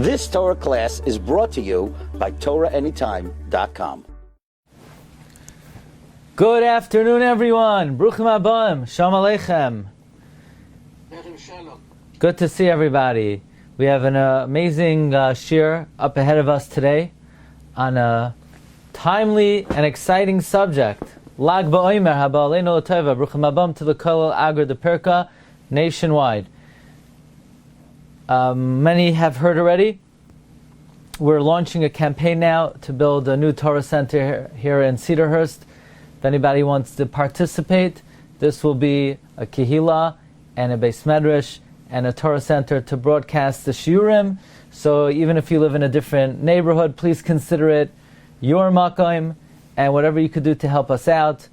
This Torah class is brought to you by TorahAnytime.com. Good afternoon, everyone. Bruchim Abam. Shalom Aleichem. Good to see everybody. We have an amazing shiur up ahead of us today on a timely and exciting subject. Lag BaOmer Haba Aleinu L'Tova. Bruchim Abam to the Kollel Agra de Perka nationwide. Many have heard already. We're launching a campaign now to build a new Torah center here in Cedarhurst. If anybody wants to participate, this will be a Kehilas and a Beis Midrash and a Torah center to broadcast the shiurim. So even if you live in a different neighborhood, please consider it your Machon and whatever you could do to help us out.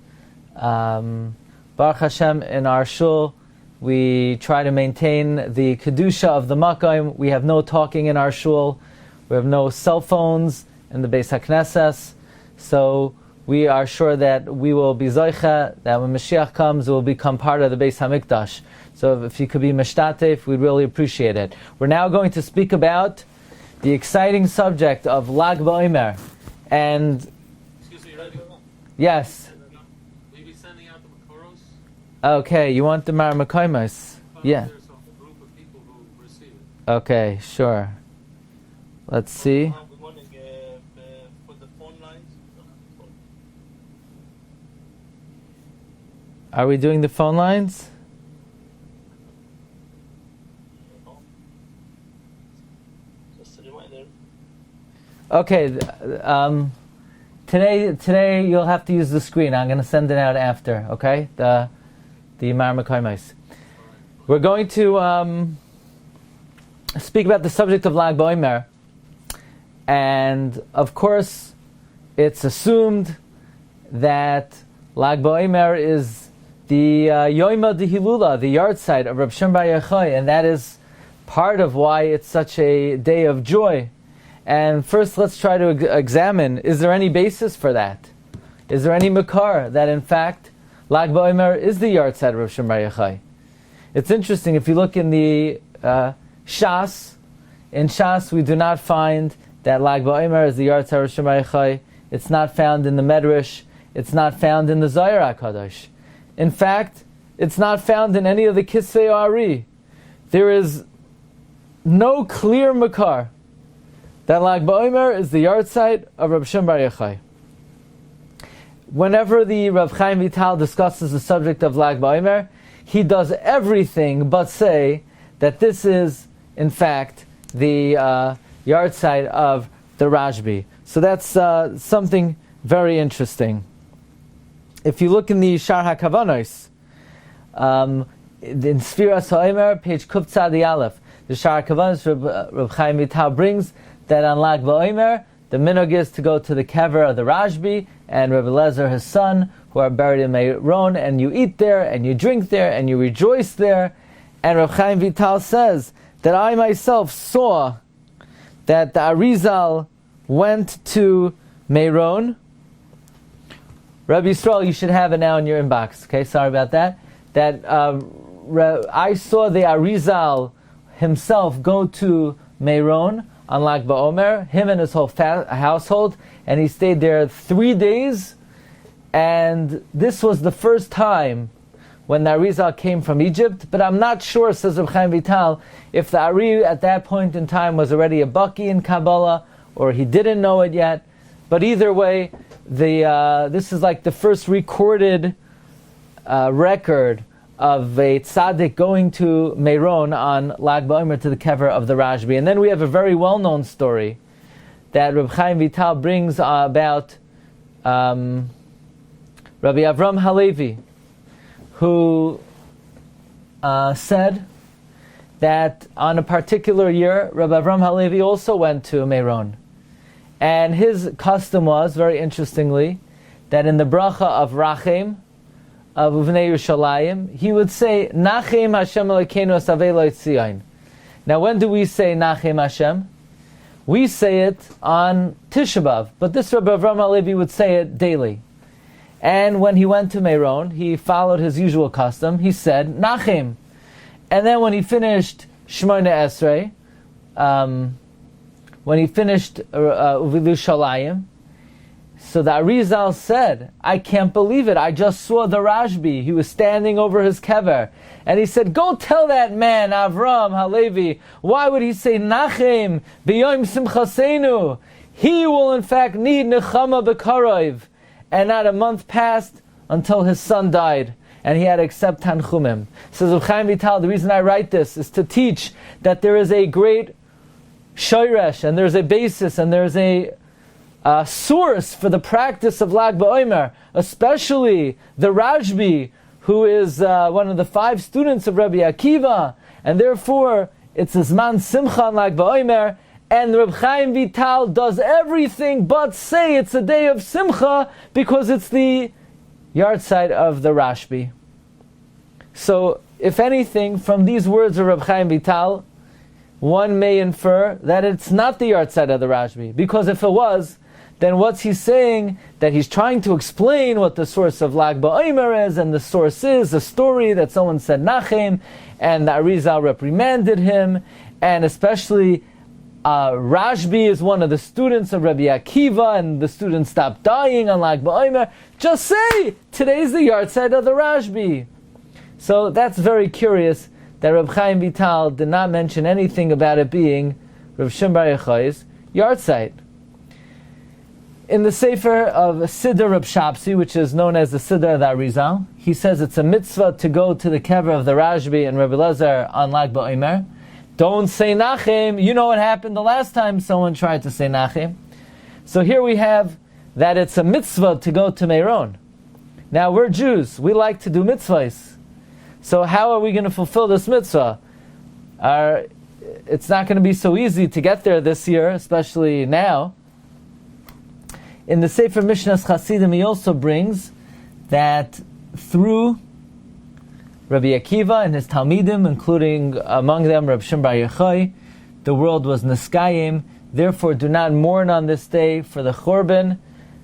Baruch Hashem, in our shul, we try to maintain the kedusha of the Machon. We have no talking in our shul. We have no cell phones in the Beis HaKnesses. So we are sure that we will be zoicha, that when Mashiach comes, it will become part of the Beis HaMikdash. So if you could be mishtatef, we'd really appreciate it. We're now going to speak about the exciting subject of Lag BaOmer. And excuse me, ready? yes. Will you be sending out the Makoros? Okay, you want the Maramakoimos? Yeah. There's a whole group of people who receive it. Okay, sure. Let's see. Good morning. For the phone lines. Are we doing the phone lines? Just a reminder. Okay. Today you'll have to use the screen. I'm going to send it out after. Okay. The Maramakoimos. We're going to speak about the subject of Lag BaOmer. And of course, it's assumed that Lag BaOmer is the Yoima de Hillula, the yard site of Rabbi Shimon bar Yochai, and that is part of why it's such a day of joy. And first, let's try to examine: is there any basis for that? Is there any makar that in fact Lag BaOmer is the yard site of Rabbi Shimon bar Yochai? It's interesting if you look in the Shas. In Shas, we do not find that Lag BaOmer is the yard site of Rabbi Shimon bar Yochai. It's not found in the Medrash. It's not found in the Zohar HaKadosh. In fact, it's not found in any of the Kisvei Ari. There is no clear makar that Lag BaOmer is the yard site of Rabbi Shimon bar Yochai. Whenever the Rav Chaim Vital discusses the subject of Lag BaOmer, he does everything but say that this is, in fact, the yard site of the Rashbi. So that's something very interesting. If you look in the Shar HaKavanos, in Sfiras HaOmer, page Kuf Tzadi Aleph, the Shar HaKavanos, Reb Chaim Vital brings that on Lag BaOmer, the minhag is to go to the kever of the Rashbi and Rabbi Lezer, his son, who are buried in Meron, and you eat there, and you drink there, and you rejoice there. And Reb Chaim Vital says that I myself saw that the Arizal went to Meron. Rabbi Yisrael, you should have it now in your inbox. Okay, sorry about that. That I saw the Arizal himself go to Meron on Lag BaOmer, him and his whole household, and he stayed there 3 days. And this was the first time when the Arizal came from Egypt, but I'm not sure, says Reb Chaim Vital, if the Ari at that point in time was already a Baki in Kabbalah, or he didn't know it yet. But either way, this is like the first recorded record of a tzaddik going to Meron on Lag BaOmer to the kever of the Rashbi. And then we have a very well-known story that Reb Chaim Vital brings about Rabbi Avram Halevi, who said that on a particular year, Rabbi Avram Halevi also went to Meron. And his custom was, very interestingly, that in the bracha of Rachem, of Uvnei Yerushalayim, he would say, Nachem Hashem Elokeinu Asavei Lo Yitzion. Now when do we say Nachem Hashem? We say it on Tisha B'Av, but this Rabbi Avram Halevi would say it daily. And when he went to Meron, he followed his usual custom. He said, Nachem. And then when he finished Shemona Esrei, when he finished Uvilu Shalayim. So the Arizal said, I can't believe it. I just saw the Rashbi. He was standing over his kever. And he said, go tell that man, Avram Halevi, why would he say Nachem b'yom simchasenu? He will in fact need nechama b'karov. And not a month passed until his son died. And he had to accept Tanchumim. Says Reb Chaim Vital, the reason I write this is to teach that there is a great shoyresh, and there's a basis, and there's a source for the practice of Lag BaOmer, especially the Rashbi, who is one of the 5 students of Rabbi Akiva, and therefore it's a Zman Simcha on Lag BaOmer, and Reb Chaim Vital does everything but say it's a day of Simcha because it's the yahrzeit of the Rashbi. So, if anything, from these words of Reb Chaim Vital, one may infer that it's not the yahrzeit of the Rashbi, because if it was, then what's he saying? That he's trying to explain what the source of Lag BaOmer is, and the source is a story that someone said Nachem, and the Arizal reprimanded him, and especially Rashbi is one of the students of Rabbi Akiva, and the students stopped dying on Lag BaOmer. Just say, today's the yahrzeit of the Rashbi. So that's very curious that Reb Chaim Vital did not mention anything about it being Reb Shimon Bar Yochai's yahrzeit. In the Sefer of Siddur Reb Shapsi, which is known as the Siddur of the Arizal, he says it's a mitzvah to go to the kever of the Rashbi and Rabbi Lezer on Lag BaOmer. Don't say Nachem. You know what happened the last time someone tried to say Nachem. So here we have that it's a mitzvah to go to Meron. Now we're Jews. We like to do mitzvahs. So how are we going to fulfill this mitzvah? It's not going to be so easy to get there this year, especially now. In the Sefer Mishnas Chasidim, he also brings that through Rabbi Akiva and his Talmidim, including among them Reb Shimon Bar Yochai, the world was Neskayim. Therefore, do not mourn on this day for the Churban,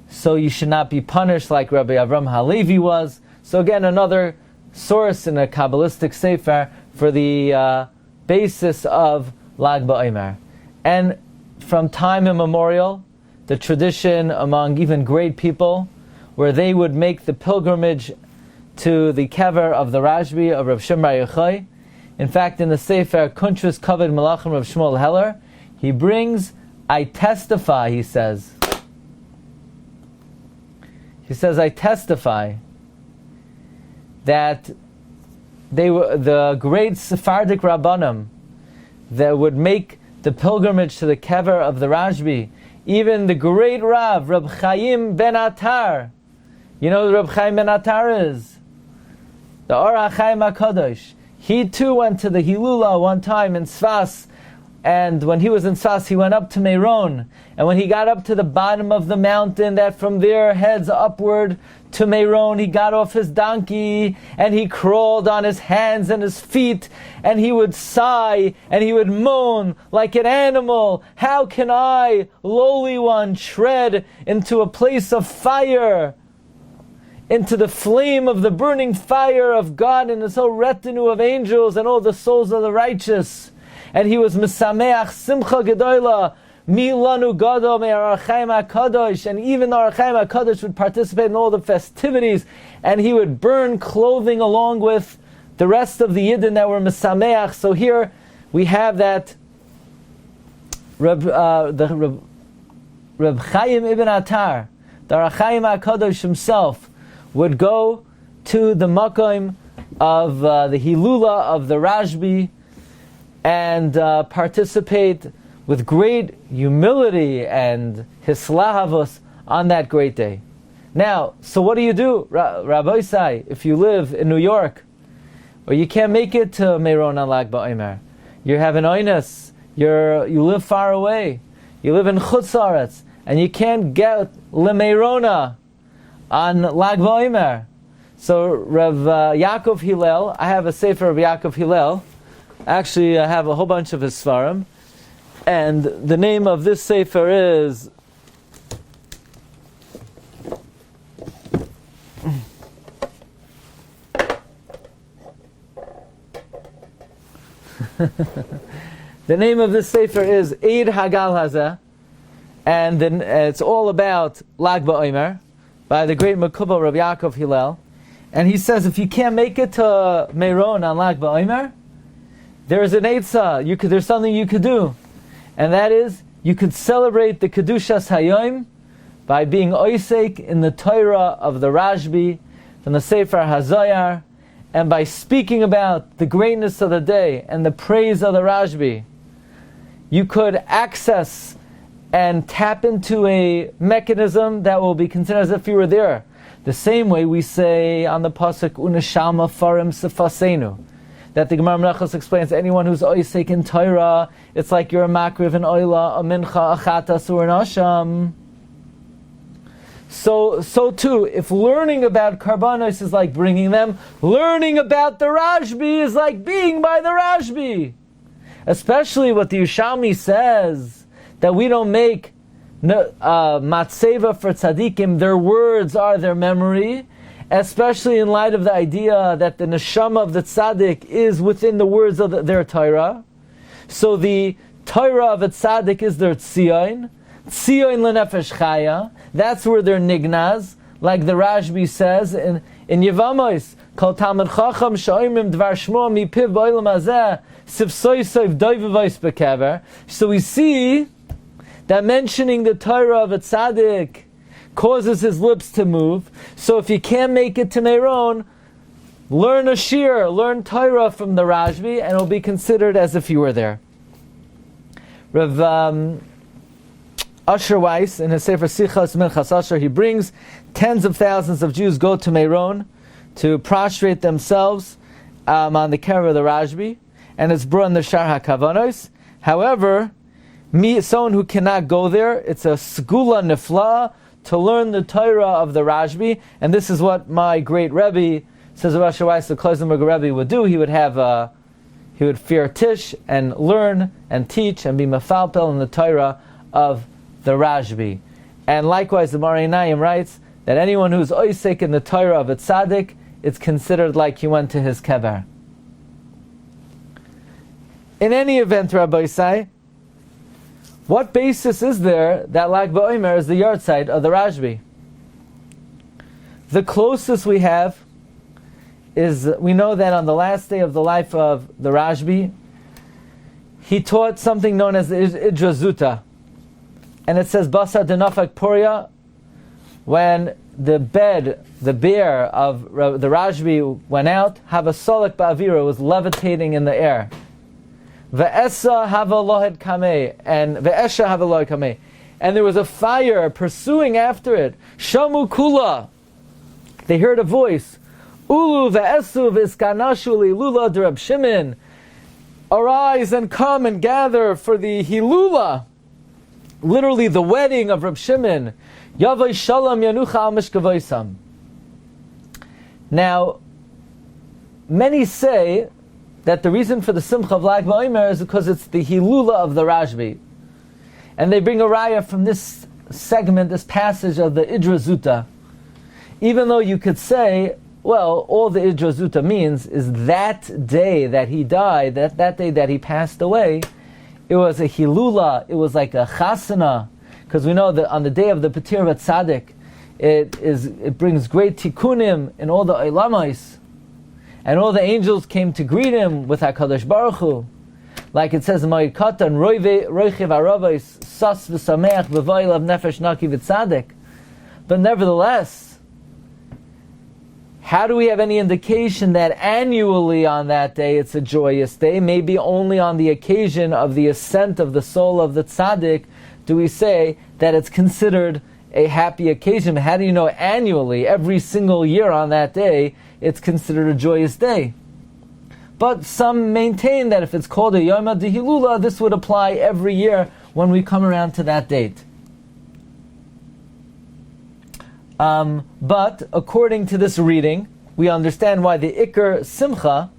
so you should not be punished like Rabbi Avram Halevi was. So again, another source in a Kabbalistic Sefer for the basis of Lag BaOmer. And from time immemorial, the tradition among even great people, where they would make the pilgrimage to the kever of the Rashbi of Reb Shimon Bar Yochai. In fact, in the Sefer Kuntras Kavod Malachim of Shmuel Heller, he brings, I testify, he says, I testify that they were the great Sephardic Rabbanim that would make the pilgrimage to the kever of the Rashbi. Even the great Rav, Reb Chaim ben Atar. You know who Reb Chaim ben Atar is? The Or HaChaim HaKadosh. He too went to the Hillula one time in Sfas, and when he was in Sfas, he went up to Meron. And when he got up to the bottom of the mountain that from there heads upward to Meron, he got off his donkey and he crawled on his hands and his feet, and he would sigh and he would moan like an animal. How can I, lowly one, tread into a place of fire, into the flame of the burning fire of God and his whole retinue of angels and all the souls of the righteous? And he was Mesameach Simcha Gedoyla, Milanu Gadol Me'ar HaChaim HaKadosh, and even the HaChaim HaKadosh would participate in all the festivities, and he would burn clothing along with the rest of the Yidden that were Mesameach. So here we have that Reb Chaim ibn Atar, the HaChaim HaKadosh himself, would go to the Machon of the Hillula of the Rashbi and participate with great humility and hislahavos on that great day. Now, so what do? Rabbi Sai, if you live in New York, or you can't make it to Meron on Lag BaOmer, you have an oinus, you live far away, you live in Chutz La'aretz, and you can't get LeMerona on Lag BaOmer. So Rav Yaakov Hillel, I have a sefer of Yaakov Hillel. Actually, I have a whole bunch of his svarim, and the name of this sefer is the name of this sefer is Eid Hagal Hazeh, and then it's all about Lag BaOmer by the great Makubal Rabbi Yaakov Hillel. And he says if you can't make it to Meron on Lag BaOmer, there's an Eitzah, there's something you could do. And that is, you could celebrate the Kedushas Hayom by being oisek in the Torah of the Rashbi, from the Sefer HaZayar, and by speaking about the greatness of the day and the praise of the Rashbi. You could access and tap into a mechanism that will be considered as if you were there. The same way we say on the pasuk Uneshama Farim Sefasenu, that the Gemara Menachos explains anyone who's oisek in Torah, it's like you're a makriv, an oila, a mincha, a chatas, or an asham. So too, if learning about karbanos is like bringing them, learning about the Rashbi is like being by the Rashbi. Especially what the Yerushalmi says, that we don't make matseva for tzaddikim, their words are their memory, especially in light of the idea that the neshama of the tzaddik is within the words of their Torah. So the Torah of a tzaddik is their tzion lenefesh chaya. That's where they're nignaz, like the Rashbi says in Yevamos, Kol Talmid Chacham Sha'imim Dvar Shmo Mipiv Ba'olam Hazeh Sifsoi Soif Doivavos Bekever. So we see that mentioning the Torah of a tzaddik causes his lips to move. So if you can't make it to Meron, learn a shir, learn Torah from the Rashbi, and it'll be considered as if you were there. Rav Asher Weiss, in his Sefer Sichas Minchas Asher, he brings tens of thousands of Jews go to Meron to prostrate themselves on the kever of the Rashbi, and it's brought in the Shar HaKavanos. However, someone who cannot go there, it's a segula nefla to learn the Torah of the Rashbi, and this is what my great Rebbe, says Rav Asher Weiss, the Kloisenberg Rebbe would do. He would fear Tish and learn and teach and be mafalpel in the Torah of the Rashbi. And likewise, the Marei Naim writes that anyone who's oisek in the Torah of a tzaddik, it's considered like he went to his kever. In any event, Rabbi Isai, what basis is there that Lag BaOmer is the yahrzeit of the Rashbi? The closest we have is, we know that on the last day of the life of the Rashbi, he taught something known as the Idrazuta. And it says, Basa denafak poria, when the bear of the Rashbi went out, have a solek ba'avira, was levitating in the air. Ve'esa hava lohed kameh, and ve'esha hava lohed kameh. And there was a fire pursuing after it. Shamu kula. They heard a voice. Ulu ve'esu v'iskanashu Hillula de Reb Shimon. Arise and come and gather for the Hillula. Literally the wedding of Reb Shimon. Yavai shalom yanucha al mishkavoisam. Now, many say that the reason for the simcha of Lag BaOmer is because it's the Hillula of the Rashbi. And they bring a raya from this segment, this passage of the Idrazuta. Even though you could say, well, all the Idrazuta means is that day that he died, that day that he passed away, it was a Hillula, it was like a chasana, because we know that on the day of the Patir of Tzaddik, it brings great tikkunim in all the Olamais, and all the angels came to greet him with HaKadosh Baruch Hu. Like it says in Maggid Katan, Roichiv Aravais, Sas v'Sameach v'Voilav Nefesh Naki v'Tzadik. But nevertheless, how do we have any indication that annually on that day it's a joyous day? Maybe only on the occasion of the ascent of the soul of the tzaddik do we say that it's considered a happy occasion. How do you know annually, every single year on that day, it's considered a joyous day? But some maintain that if it's called a Yom HaDehilula, this would apply every year when we come around to that date. But according to this reading, we understand why the Iker Simcha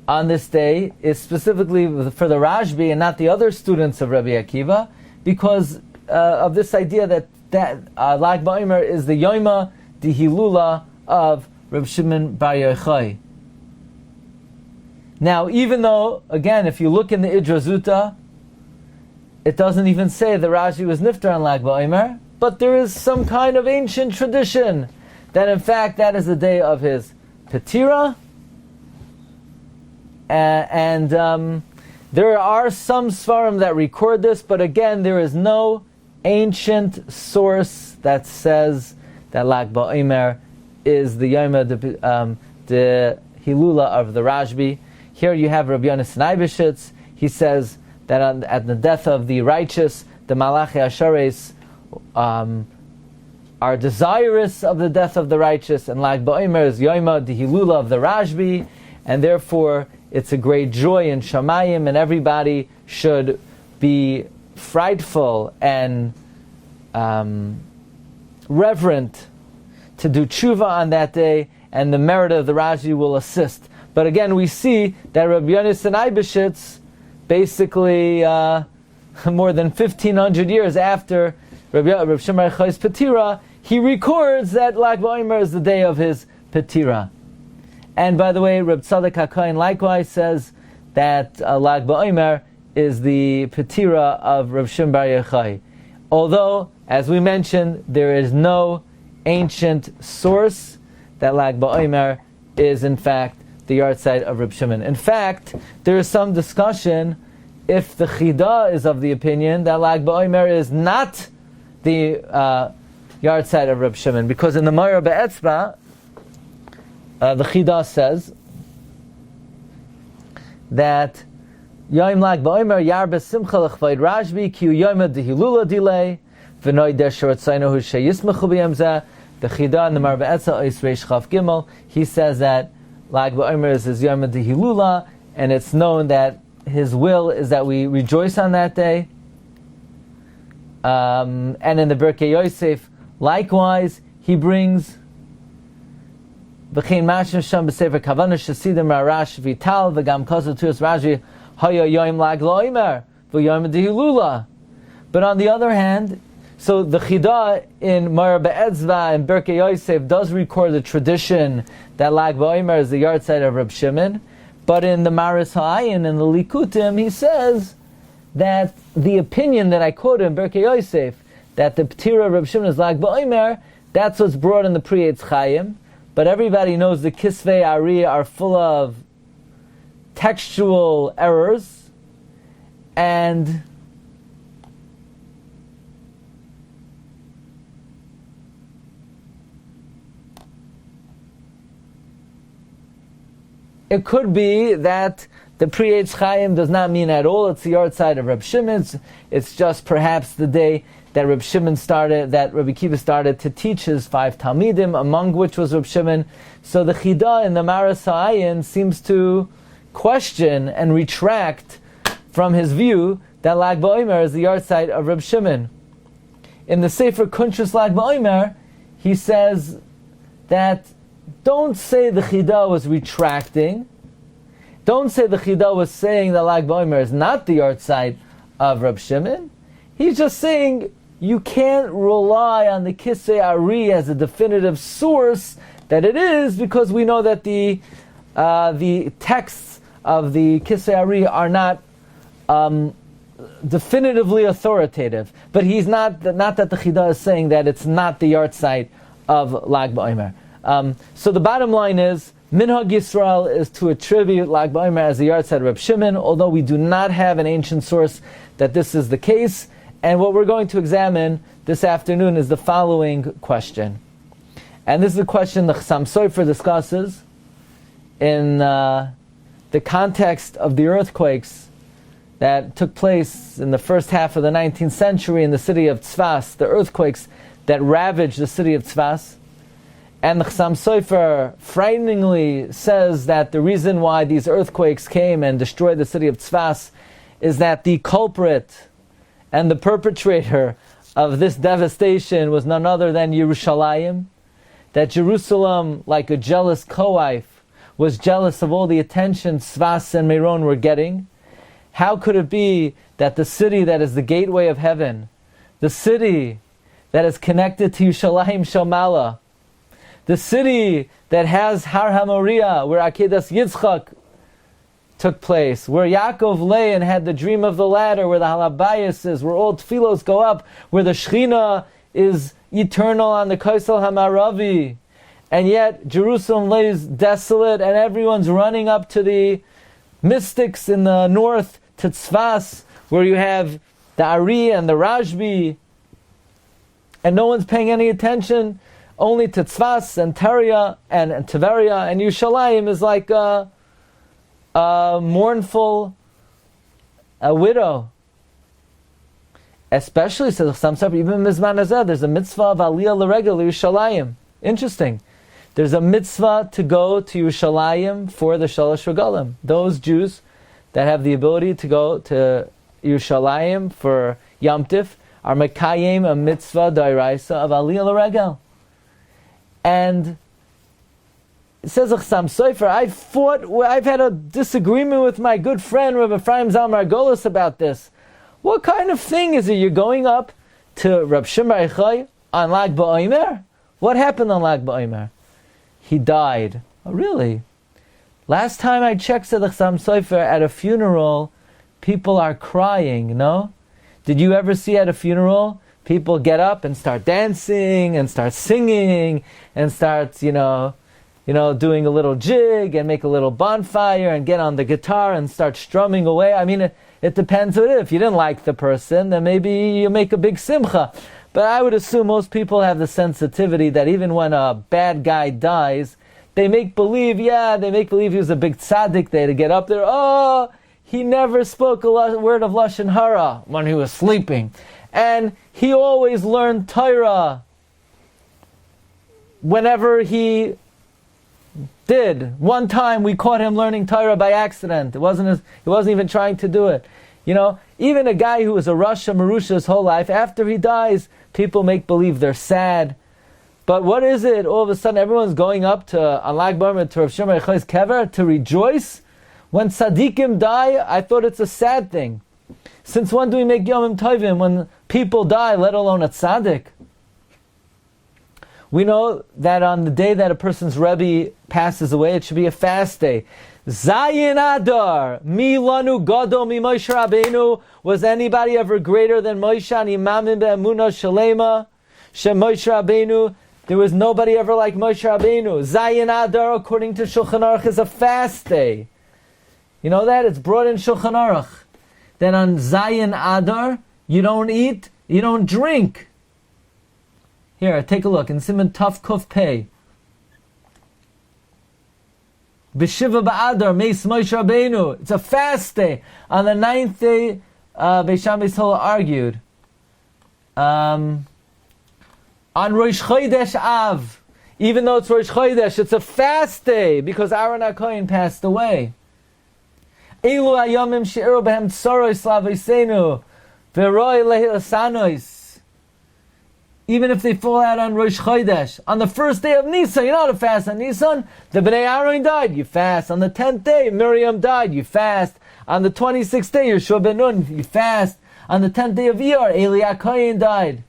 on this day is specifically for the Rashbi and not the other students of Rabbi Akiva, because of this idea that Lag BaOmer is the Yom HaDehilula of Reb Shimon Bar Yochai. Now, even though, again, if you look in the Idrazuta, it doesn't even say the Rashbi was niftar on Lag BaOmer, but there is some kind of ancient tradition that in fact that is the day of his Petira, and there are some Svarim that record this, but again there is no ancient source that says that Lag BaOmer is the Yom the Hillula of the Rashbi. Here you have Rabbi Daniel. He says that at the death of the righteous, the Malachi Ashares are desirous of the death of the righteous, and Lag BaOmer is Yoma, the Hillula of the Rashbi, and therefore it's a great joy in Shamayim, and everybody should be frightful and reverent to do tshuva on that day, and the merit of the Rashbi will assist. But again, we see that Rabbi Yonasan basically more than 1,500 years after Rabbi Shimon Chay's Petira, he records that Lag BaOmer is the day of his Petira. And by the way, Reb Tzadok HaKohen likewise says that Lag BaOmer is the Petira of Reb Shimon Bar Yochai. Although, as we mentioned, there is no ancient source that Lag BaOmer is in fact the yahrzeit of Reb Shimon. In fact, there is some discussion if the Chida is of the opinion that Lag BaOmer is not the yahrzeit of Reb Shimon, because in the Moira Be'etzba, the Chida says that Yom Lag BaOmer Yarbe Simcha L'chvaid Rashbi Ki Yom Dehilula Dilei V'noi Desher Tzaynohu Sheyismechu B'yemzeh. The Chida in the Moira Be'etzba Ois Reish Chaf Gimel, he says that Lag BaOmer is his Yom Dehilula, and it's known that his will is that we rejoice on that day. And in the Birkei Yosef, likewise, he brings V'chein Mashim Sham B'Sefer Kavanah Shesidim Rarash Vital V'gam Kosu Tuas Rashi Haya Yom Lag BaOmer V'Yom Dehilula. But on the other hand, so the Chida in Moira Be'etzva and Birkei Yosef does record the tradition that Lag BaOmer is the yahrzeit of Reb Shimon, but in the Maris Ha'ayin and the Likutim, he says that the opinion that I quoted in Birkei Yosef, that the Petira of Reb Shimon is Lag BaOmer, that's what's brought in the Pri Eitz Chaim. But everybody knows the Kisvei Ari are full of textual errors, and it could be that the Pri Eitz Chaim does not mean at all it's the yahrzeit of Reb Shimon. It's just perhaps the day that Reb Shimon started, that Rabbi Kiva started to teach his 5 Talmidim, among which was Reb Shimon. So the Chida in the Maris Ha'ayin seems to question and retract from his view that Lag BaOmer is the yahrzeit of Reb Shimon. In the Sefer Kuntrus Lag BaOmer, he says that don't say the Chida was retracting. Don't say the Chida was saying that Lag BaOmer is not the yahrzeit of Reb Shimon. He's just saying you can't rely on the Kisei Ari as a definitive source that it is, because we know that the texts of the Kisei Ari are not definitively authoritative. But he's not that the Chida is saying that it's not the yahrzeit of Lag BaOmer. So the bottom line is, Minhag Yisrael is to attribute Lag BaOmer as the yahrzeit of Reb Shimon, although we do not have an ancient source that this is the case. And what we're going to examine this afternoon is the following question. And this is a question the Chassam Sofer discusses in the context of the earthquakes that took place in the first half of the 19th century in the city of Tzfas, the earthquakes that ravaged the city of Tzfas. And the Chassam Sofer frighteningly says that the reason why these earthquakes came and destroyed the city of Tzfas is that the culprit and the perpetrator of this devastation was none other than Yerushalayim, that Jerusalem, like a jealous co-wife, was jealous of all the attention Tzfas and Meron were getting. How could it be that the city that is the gateway of heaven, the city that is connected to Yerushalayim Shamala, the city that has Har HaMoriah, where Akedas Yitzchak took place, where Yaakov lay and had the dream of the ladder, where the halabayas is, where all tefillos go up, where the Shechina is eternal on the Kaisel Hamaravi, and yet Jerusalem lays desolate, and everyone's running up to the mystics in the north, to Tzfas, where you have the Ari and the Rashbi, and no one's paying any attention, only to Tzfas and Teria and Tiferes, and Yerushalayim is like a mournful widow. Especially, says some stuff, even Mizman Hazeh, there's a mitzvah of Aliyah L'Regel Yerushalayim. Interesting. There's a mitzvah to go to Yerushalayim for the Shalosh Regalim. Those Jews that have the ability to go to Yerushalayim for Yom Tif are Mekayim a mitzvah d'oraisa of Aliyah L'Regel. And it says Achsam Sofer, I've had a disagreement with my good friend Rabbi Ephraim Zal Margolis about this. What kind of thing is it? You're going up to Rab Shimon on Lag BaOmer? What happened on Lag BaOmer? He died. Oh, really? Last time I checked, said Achsam Sofer, at a funeral, people are crying, no? Did you ever see at a funeral, people get up and start dancing and start singing and start, doing a little jig and make a little bonfire and get on the guitar and start strumming away? I mean, it depends on it. If you didn't like the person, then maybe you make a big simcha. But I would assume most people have the sensitivity that even when a bad guy dies, they make believe he was a big tzaddik. They had to get up there, he never spoke a word of Lashon Hara when he was sleeping. And he always learned Torah whenever he did. One time we caught him learning Torah by accident. He wasn't even trying to do it. Even a guy who was a Rasha Marusha his whole life, after he dies, people make believe they're sad. But what is it? All of a sudden everyone's going up to Lag BaOmer to Rav Shimon Yochai's kever to rejoice? When tzaddikim die, I thought it's a sad thing. Since when do we make Yomim Tovim when people die, let alone a tzaddik? We know that on the day that a person's Rebbe passes away, it should be a fast day. Zayin Adar, mi lanu gadol mi Moshe Rabbeinu. Was anybody ever greater than Moshe and Imamim be'emunah shalema? Shem Moshe Rabbeinu. There was nobody ever like Moshe Rabbeinu. Zayin Adar, according to Shulchan Aruch, is a fast day. You know that? It's brought in Shulchan Aruch. Then on Zayin Adar, you don't eat, you don't drink. Here, take a look. In Siman Taf Kuf Pei. B'Shiva Ba'adar, Meis Moshe Rabbeinu. It's a fast day. On the 9th day, Beis Shammai Sola argued. On Rosh Chodesh Av, even though it's Rosh Chodesh, it's a fast day because Aaron HaKohen passed away. Elu Hayomim She'eru Behem Tzorois Lavoseinu V'roi Lehilasanois. Even if they fall out on Rosh Chodesh, on the first day of Nisan, you're not to fast on Nisan. The Bnei Aaron died, you fast. On the 10th day, Miriam died, you fast. On the 26th day, Yeshua ben Nun, you fast. On the 10th day of Iyar, Eli HaKohen died.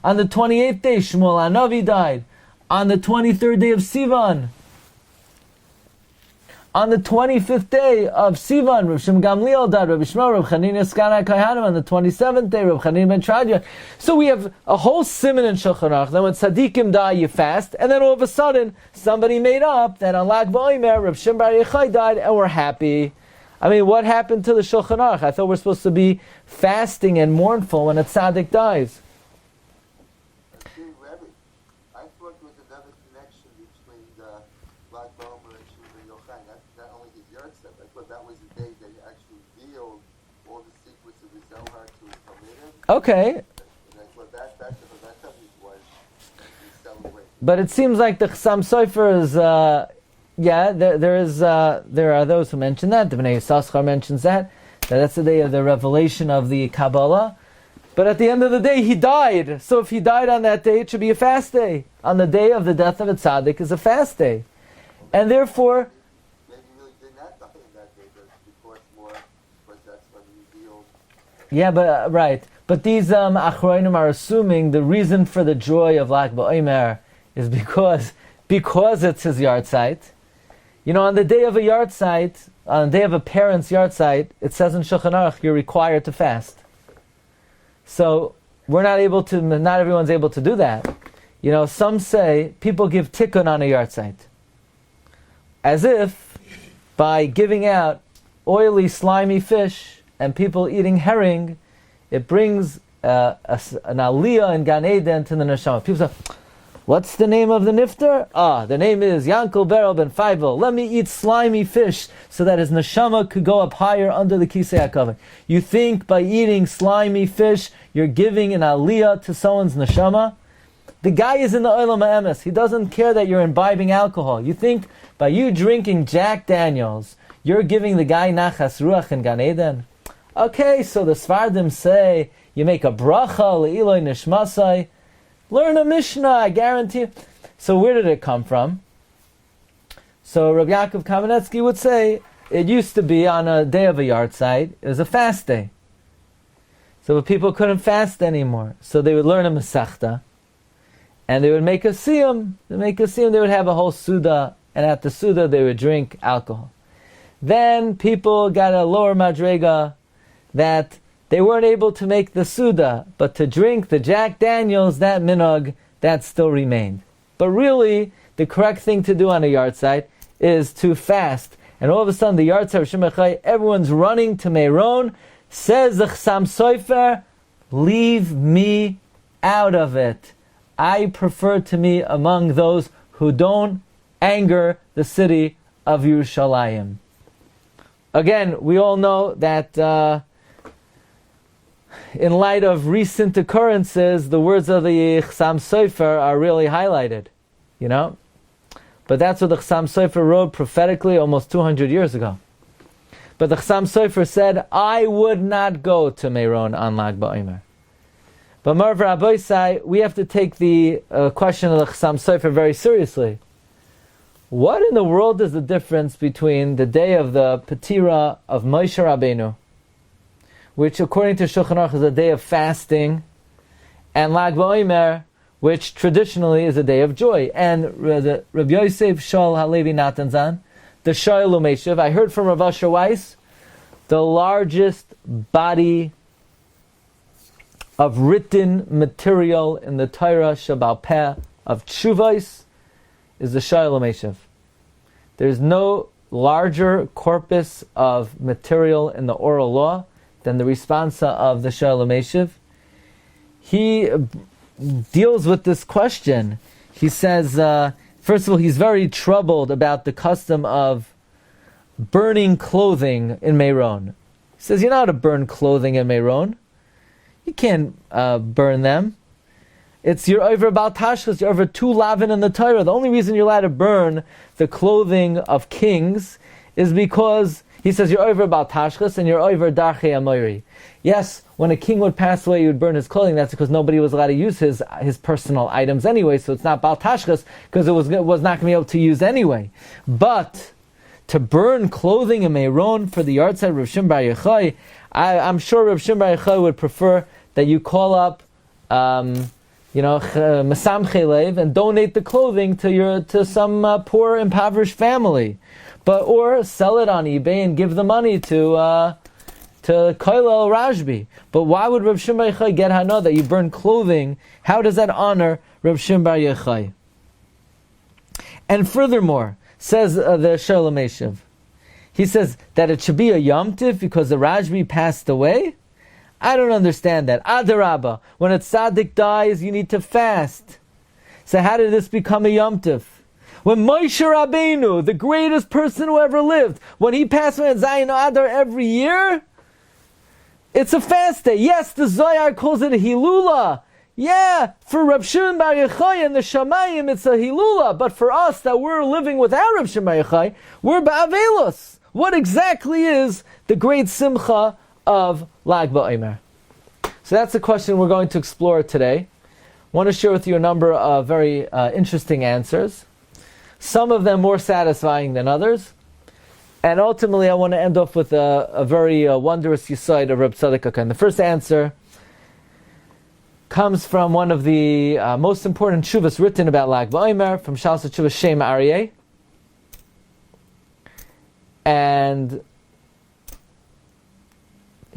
On the 28th day, Shmuel Hanavi died. On the 23rd day of Sivan. On the 25th day of Sivan, Rav Shimon Gamliel died, Rabbi Shmuel, Rav Chanina Skana Kaihanim. On the 27th day, Rav Chanina ben Tradia. So we have a whole simon in Shulchan Aruch. Then when tzaddikim die, you fast. And then all of a sudden, somebody made up that on Lag BaOmer, Rav Shimon bar Yochai died, and we're happy. I mean, what happened to the Shulchan Aruch? I thought we're supposed to be fasting and mournful when a tzaddik dies. Okay. But it seems like the Chassam Sofer is, there are those who mention that. The Bnei Yissaschar mentions that's the day of the revelation of the Kabbalah. But at the end of the day, he died. So if he died on that day, it should be a fast day. On the day of the death of a tzaddik is a fast day. And therefore, maybe he really did not die on that day, but that's when he revealed. Yeah, but right. But these Achronim are assuming the reason for the joy of Lag BaOmer is because it's his yahrzeit. On the day of a yard site, on the day of a parent's yard site, it says in Shulchan Aruch you're required to fast. So not everyone's able to do that. Some say people give tikkun on a yard site, as if by giving out oily, slimy fish and people eating herring, it brings an aliyah in Gan Eden to the neshama. People say, what's the name of the nifter? The name is Yankel Beryl ben Feivel. Let me eat slimy fish so that his neshama could go up higher under the kisei HaKavod. You think by eating slimy fish, you're giving an aliyah to someone's neshama? The guy is in the olam ha'emes. He doesn't care that you're imbibing alcohol. You think by you drinking Jack Daniels, you're giving the guy nachas ruach in Gan Eden? Okay, so the Sfardim say, you make a bracha le'iloi nishmasai. Learn a Mishnah, I guarantee you. So where did it come from? So Rabbi Yaakov Kamenetsky would say, it used to be on a day of a yard site, it was a fast day. So people couldn't fast anymore. So they would learn a Masechta, and they would make a siyum. They would have a whole Suda, and at the Suda they would drink alcohol. Then people got a lower madrega that they weren't able to make the Suda, but to drink the Jack Daniels, that minog, that still remained. But really, the correct thing to do on a yard site is to fast. And all of a sudden, the yard site of Shimon, everyone's running to Meron, says the Chassam Sofer, leave me out of it. I prefer to be among those who don't anger the city of Yerushalayim. Again, we all know that in light of recent occurrences, the words of the Chassam Sofer are really highlighted, But that's what the Chassam Sofer wrote prophetically almost 200 years ago. But the Chassam Sofer said, I would not go to Meron on Lag BaOmer. But Marv Rabbi, we have to take the question of the Chassam Sofer very seriously. What in the world is the difference between the day of the Petira of Moshe Rabbeinu, which according to Shulchan Aruch is a day of fasting, and Lag BaOmer, which traditionally is a day of joy? And Rabbi Yosef Shol Halevi Natanzan, the Shoel Umeshiv, I heard from Rav Asher Weiss, the largest body of written material in the Torah Shabbat Peh of Tshuvos is the Shoel Umeshiv. There's no larger corpus of material in the oral law than the responsa of the Shoel Umeshiv. He deals with this question. He says, first of all, he's very troubled about the custom of burning clothing in Meron. He says, you're not to burn clothing in Meron. You can't burn them. You're over Baal Tashchis, you're over 2 lavin in the Torah. The only reason you're allowed to burn the clothing of kings is because, he says, you're over Baal Tashchis and you're over Darchei Amoiri. Yes, when a king would pass away, he would burn his clothing. That's because nobody was allowed to use his personal items anyway, so it's not Baal Tashchis, because it was not going to be able to use anyway. But to burn clothing in Meron for the yard site of Rav Shimon Bar Yochai, I'm sure Rav Shimon Bar Yochai would prefer that you call up Mesamchei Lev and donate the clothing to some poor, impoverished family. Or sell it on eBay and give the money to Koilel Rashbi. But why would Rav Shimon Bar Yochai get hana that you burn clothing? How does that honor Rav Shimon Bar Yochai? And furthermore, says the Shoel Umeshiv, he says that it should be a Yom Tiv because the Rashbi passed away? I don't understand that. Adarabba, when a tzaddik dies, you need to fast. So how did this become a Yom Tiv? When Moshe Rabbeinu, the greatest person who ever lived, when he passed away at Zayin Adar every year, it's a fast day. Yes, the Zohar calls it a Hillula. Yeah, for Rav Shimon Bar Yochai and the Shamayim, it's a Hillula. But for us that we're living without Rav Shimon Bar Yochai, we're Ba'avelos. What exactly is the great Simcha of Lag BaOmer? So that's the question we're going to explore today. I want to share with you a number of very interesting answers. Some of them more satisfying than others. And ultimately I want to end off with a very wondrous yesod of Reb Tzadok HaKohen. The first answer comes from one of the most important tshuvas written about Lag BaOmer, from Shalsa Tshuvas Shem Aryeh. And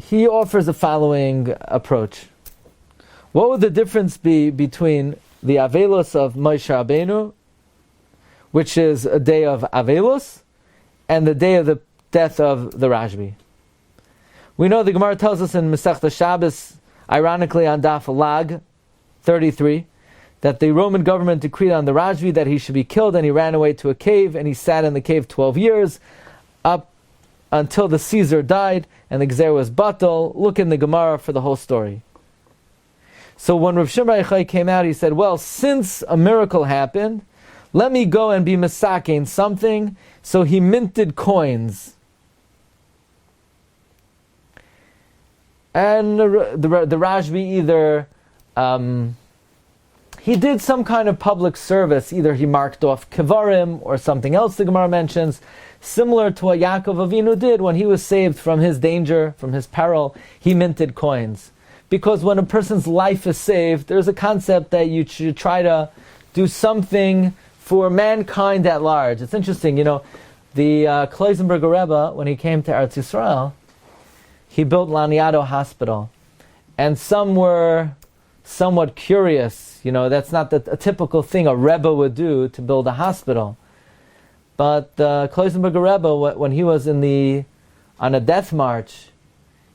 he offers the following approach. What would the difference be between the Avelos of Moshe Rabbeinu, which is a day of Avelos, and the day of the death of the Rashbi? We know the Gemara tells us in Masechta Shabbos, ironically on Daf Lag 33, that the Roman government decreed on the Rashbi that he should be killed, and he ran away to a cave, and he sat in the cave 12 years, up until the Caesar died, and the Gzer was batal. Look in the Gemara for the whole story. So when Rav Shimon Bar Yochai came out, he said, well, since a miracle happened, let me go and be misakein something. So he minted coins. And the Rashbi either, he did some kind of public service. Either he marked off kevarim or something else the Gemara mentions, similar to what Yaakov Avinu did when he was saved from his danger, from his peril. He minted coins. Because when a person's life is saved, there's a concept that you should try to do something for mankind at large. It's interesting, the Kloisenberger Rebbe, when he came to Eretz Yisrael, he built Laniado Hospital. And some were somewhat curious. That's not a typical thing a Rebbe would do to build a hospital. But Kloisenberger Rebbe, when he was on a death march,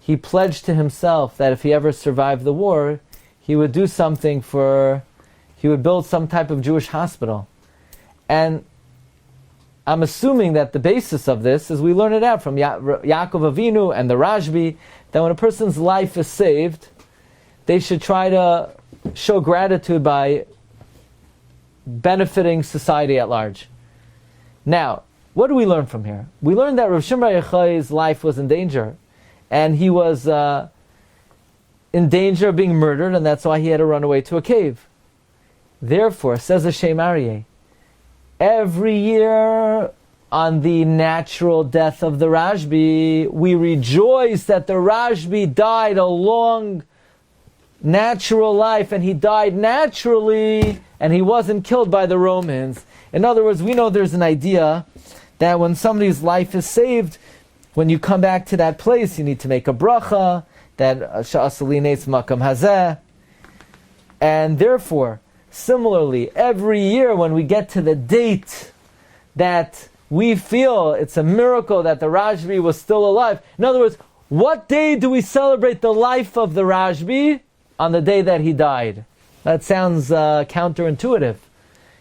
he pledged to himself that if he ever survived the war, he would do something he would build some type of Jewish hospital. And I'm assuming that the basis of this is we learn it out from Yaakov Avinu and the Rashbi, that when a person's life is saved, they should try to show gratitude by benefiting society at large. Now, what do we learn from here? We learn that Rav Shimon Bar Yochai's life was in danger. And he was in danger of being murdered, and that's why he had to run away to a cave. Therefore, says Hashem Aryeh, every year on the natural death of the Rashbi, we rejoice that the Rashbi died a long, natural life, and he died naturally, and he wasn't killed by the Romans. In other words, we know there's an idea that when somebody's life is saved, when you come back to that place, you need to make a bracha, that sha'asali neis makam hazeh. And therefore, similarly, every year when we get to the date that we feel it's a miracle that the Rashbi was still alive. In other words, what day do we celebrate the life of the Rashbi? On the day that he died. That sounds counterintuitive.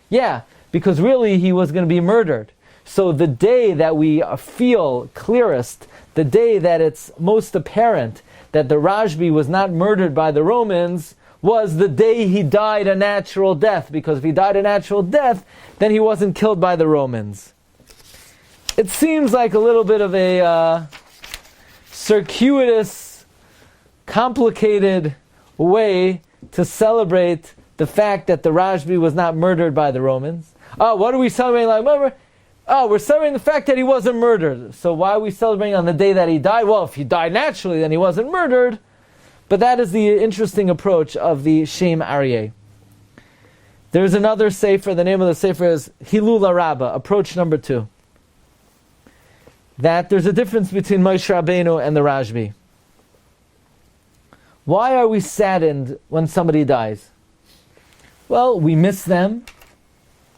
Yeah, because really he was going to be murdered. So the day that we feel clearest, the day that it's most apparent that the Rashbi was not murdered by the Romans, was the day he died a natural death. Because if he died a natural death, then he wasn't killed by the Romans. It seems like a little bit of a circuitous, complicated way to celebrate the fact that the Rashbi was not murdered by the Romans. Oh, what are we celebrating? We're celebrating the fact that he wasn't murdered. So why are we celebrating on the day that he died? Well, if he died naturally, then he wasn't murdered. But that is the interesting approach of the Shem Aryeh. There's another sefer. The name of the sefer is Hillula Rabbah, approach number 2. That there's a difference between Moshe Rabbeinu and the Rashbi. Why are we saddened when somebody dies? Well, we miss them,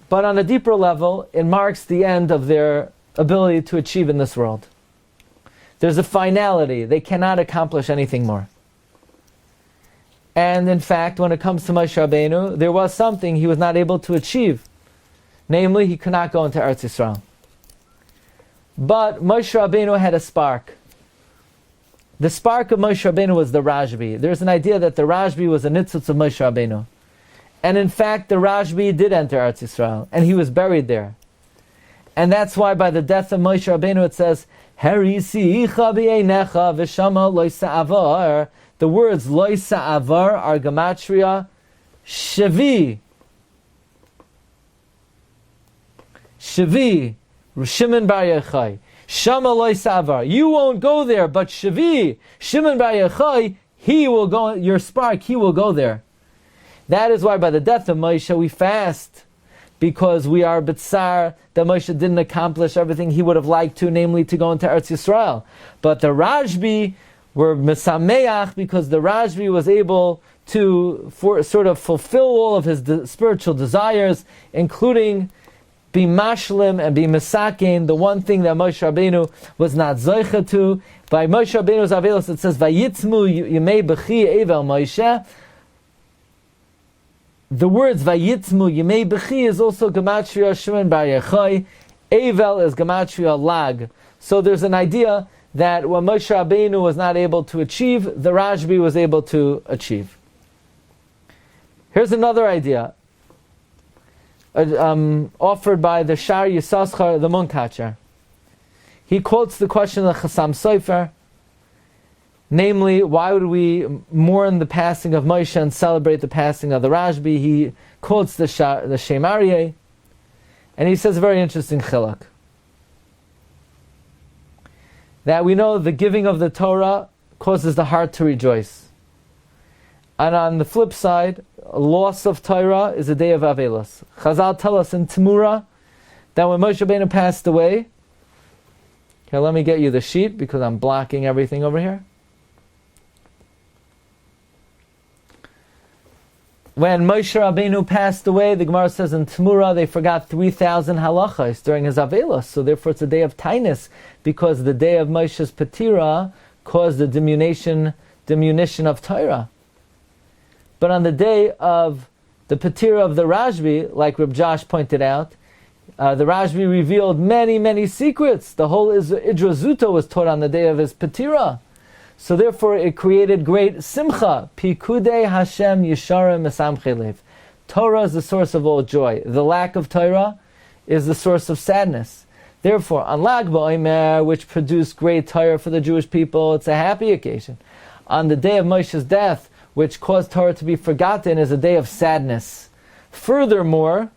but on a deeper level, it marks the end of their ability to achieve in this world. There's a finality. They cannot accomplish anything more. And in fact, when it comes to Moshe Rabbeinu, there was something he was not able to achieve. Namely, he could not go into Eretz Yisrael. But Moshe Rabbeinu had a spark. The spark of Moshe Rabbeinu was the Rashbi. There's an idea that the Rashbi was a nitzutz of Moshe Rabbeinu. And in fact, the Rashbi did enter Eretz Yisrael, and he was buried there. And that's why by the death of Moshe Rabbeinu it says, Harisiicha b'einecha v'shama lo sa'avar. The words lo sa'avar are gematria Shavi. Shavi, Shimon Bar Yochai. Shama lo sa'avar. You won't go there, but Shavi, Shimon Bar Yochai, he will go, your spark, he will go there. That is why by the death of Moshe we fast, because we are Bitsar that Moshe didn't accomplish everything he would have liked to, namely to go into Eretz Yisrael. But the Rashbi were Mesameach because the Rashbi was able to sort of fulfill all of his spiritual desires, including be mashlim and be misakein, the one thing that Moshe Rabbeinu was not zoicha to. By Moshe Rabbeinu's avelos it says, Vayitzmu yemei b'chi evel Moshe. The words Vayitzmu Yemei B'chi is also Gematria Shimon Bar Yochai. Evel is Gematria Lag. So there's an idea that what Moshe Rabbeinu was not able to achieve, the Rashbi was able to achieve. Here's another idea offered by the Shar Yissaschar, the Munkacher. He quotes the question of the Chassam Sofer, namely, why would we mourn the passing of Moshe and celebrate the passing of the Rashbi? He quotes the Shem Aryeh, and he says a very interesting chiluk. That we know the giving of the Torah causes the heart to rejoice. And on the flip side, loss of Torah is a day of Avelos. Chazal tell us in Temura that when Moshe Rabbeinu passed away, here, let me get you the sheet because I'm blocking everything over here. When Moshe Rabbeinu passed away, the Gemara says in Temura, they forgot 3,000 halachas during his Avelos. So therefore it's a day of tainus, because the day of Moshe's Petira caused the diminution of Torah. But on the day of the Petira of the Rashbi, like Reb Josh pointed out, the Rashbi revealed many, many secrets. The whole Idrazuta was taught on the day of his Petira. So therefore it created great simcha. Pikudei Hashem Yisharim Mesamchei Lev. Torah is the source of all joy. The lack of Torah is the source of sadness. Therefore, on Lag BaOmer, which produced great Torah for the Jewish people, it's a happy occasion. On the day of Moshe's death, which caused Torah to be forgotten, is a day of sadness. Furthermore,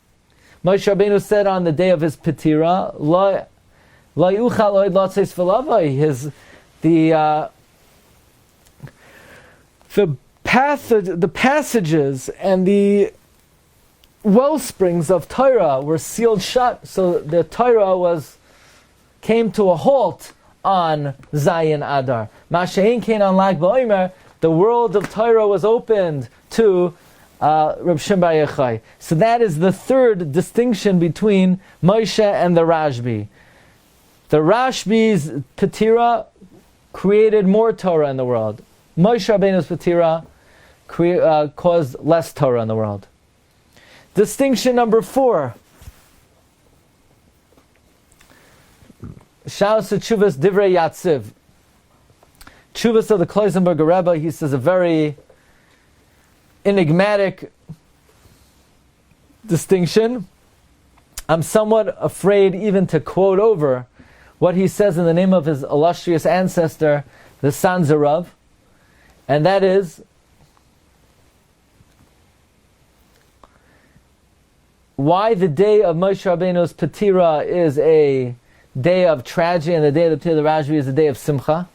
Moshe Rabbeinu said on the day of his Petira, Lo yuchal oid latzeis v'lavai, the passages and the well springs of Torah were sealed shut, so the Torah came to a halt on Zayin Adar. Masha'in came on Lag BaOmer, the world of Torah was opened to Reb Shimon Bar Yochai. So that is the third distinction between Moshe and the Rashbi. The Rashbi's Petira created more Torah in the world. Moshe Rabbeinu's Petira caused less Torah in the world. Distinction number 4. Shalos Tshuvas Divrei Yatziv. Tshuvas of the Kloisenberger Rebbe, he says a very enigmatic distinction. I'm somewhat afraid even to quote over what he says in the name of his illustrious ancestor, the Sanzarav, and that is, why the day of Moshe Rabbeinu's Petira is a day of tragedy and the day of the Petira of the Rashbi is a day of Simcha.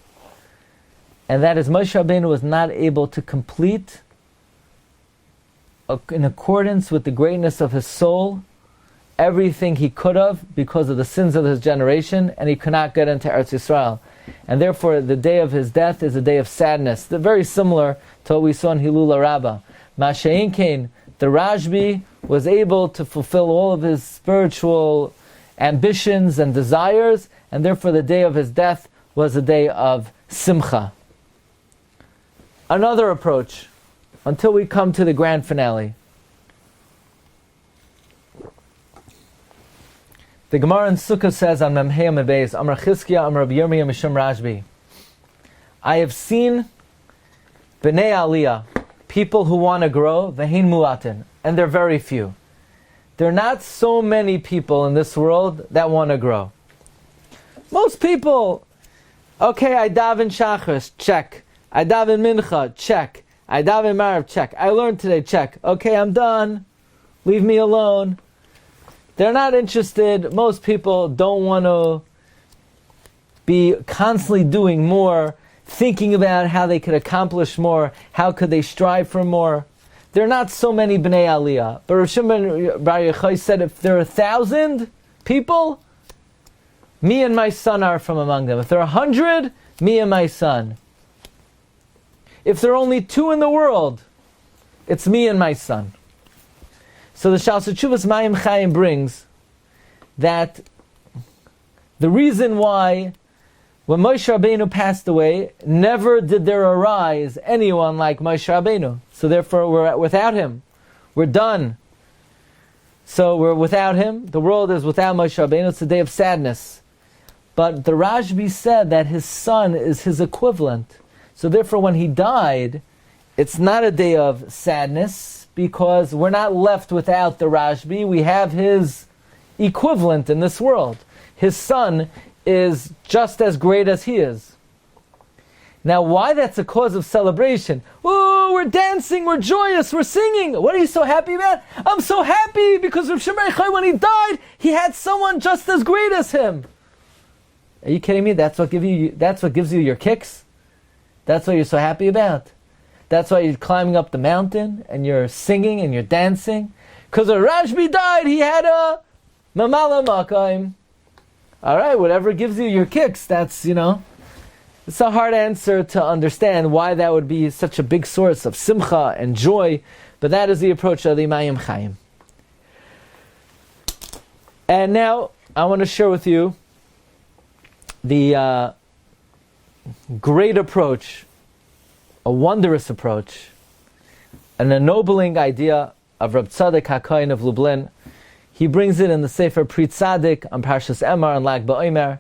And that is, Moshe Rabbeinu was not able to complete, in accordance with the greatness of his soul, everything he could have because of the sins of his generation, and he could not get into Eretz Yisrael. And therefore, the day of his death is a day of sadness. They're very similar to what we saw in Hillula Rabbah. Masha'in Kain, the Rashbi, was able to fulfill all of his spiritual ambitions and desires, and therefore the day of his death was a day of Simcha. Another approach, until we come to the grand finale. The Gemara in Sukkah says on Memhei Amud Beis, Amar Chizkiah, Amar Rabbi Yirmiyah Mishum Rashbi, I have seen Bnei Aliyah, people who want to grow, Vehin Mu'atin, and they're very few. There are not so many people in this world that want to grow. Most people, okay, I daven Shachris, check. I daven Mincha, check. I daven Marav, check. I learned today, check. Okay, I'm done. Leave me alone. They're not interested. Most people don't want to be constantly doing more, thinking about how they could accomplish more, how could they strive for more. there are not so many Bnei Aliyah. But Rav Shimon Bar Yochai said, if there are 1,000 people, me and my son are from among them. If there are 100, me and my son. If there are only 2 in the world, it's me and my son. So the Shas Tshuvas Mayim Chaim brings that the reason why when Moshe Rabbeinu passed away, never did there arise anyone like Moshe Rabbeinu. So therefore we're without him. We're done. So we're without him. The world is without Moshe Rabbeinu. It's a day of sadness. But the Rashbi said that his son is his equivalent. So therefore when he died, it's not a day of sadness because we're not left without the Rashbi. We have his equivalent in this world. His son is just as great as he is. Now, why that's a cause of celebration? Oh, we're dancing, we're joyous, we're singing. What are you so happy about? I'm so happy because Rav Shimon Bar Yochai, when he died, he had someone just as great as him. Are you kidding me? That's what gives you your kicks? That's what you're so happy about? That's why you're climbing up the mountain and you're singing and you're dancing? Because when Rashbi died, he had a mamala makayim. Alright, whatever gives you your kicks, that's, it's a hard answer to understand why that would be such a big source of simcha and joy, but that is the approach of the Mayim Chaim. And now, I want to share with you the great approach, a wondrous approach, an ennobling idea of Reb Tzadok HaKohen of Lublin. He brings it in the Sefer Pri Tzadik on Parshas Emor and Lag BaOmer.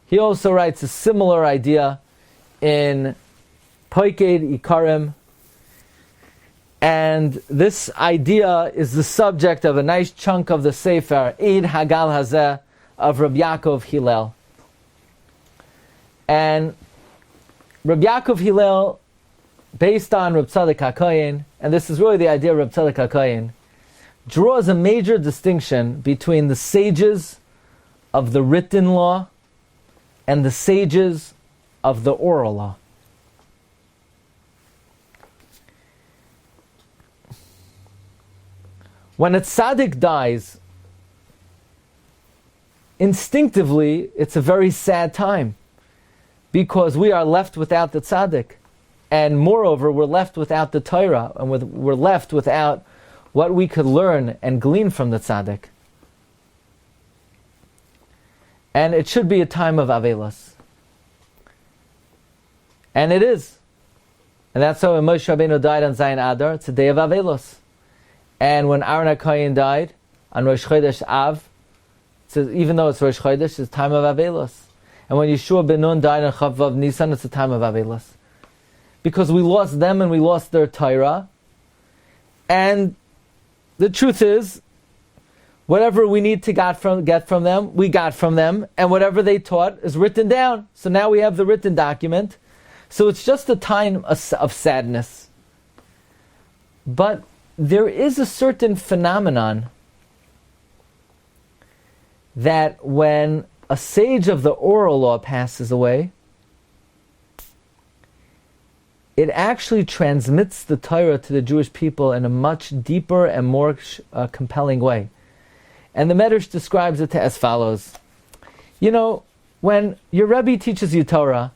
He also writes a similar idea in Poiked Ikarim. And this idea is the subject of a nice chunk of the Sefer, Eid Hagal Hazeh, of Rabbi Yaakov Hillel. And Rabbi Yaakov Hillel, based on Reb Tzadok HaKohen, and this is really the idea of Reb Tzadok HaKohen, draws a major distinction between the sages of the written law and the sages of the oral law. When a tzaddik dies, instinctively it's a very sad time because we are left without the tzaddik, and moreover we're left without the Torah, and we're left without what we could learn and glean from the tzaddik. And it should be a time of avelos. And it is. And that's why when Moshe Rabbeinu died on Zayin Adar, it's a day of avelos. And when Aaron HaKohen died on Rosh Chodesh Av, even though it's Rosh Chodesh, it's a time of avelos. And when Yeshua ben Nun died on Chav Vav Nisan, it's a time of avelos. Because we lost them and we lost their Torah. And the truth is, whatever we need to get from them, we got from them, and whatever they taught is written down. So now we have the written document. So it's just a time of sadness. But there is a certain phenomenon that when a sage of the oral law passes away, it actually transmits the Torah to the Jewish people in a much deeper and more compelling way. And the Midrash describes it as follows. When your Rebbe teaches you Torah,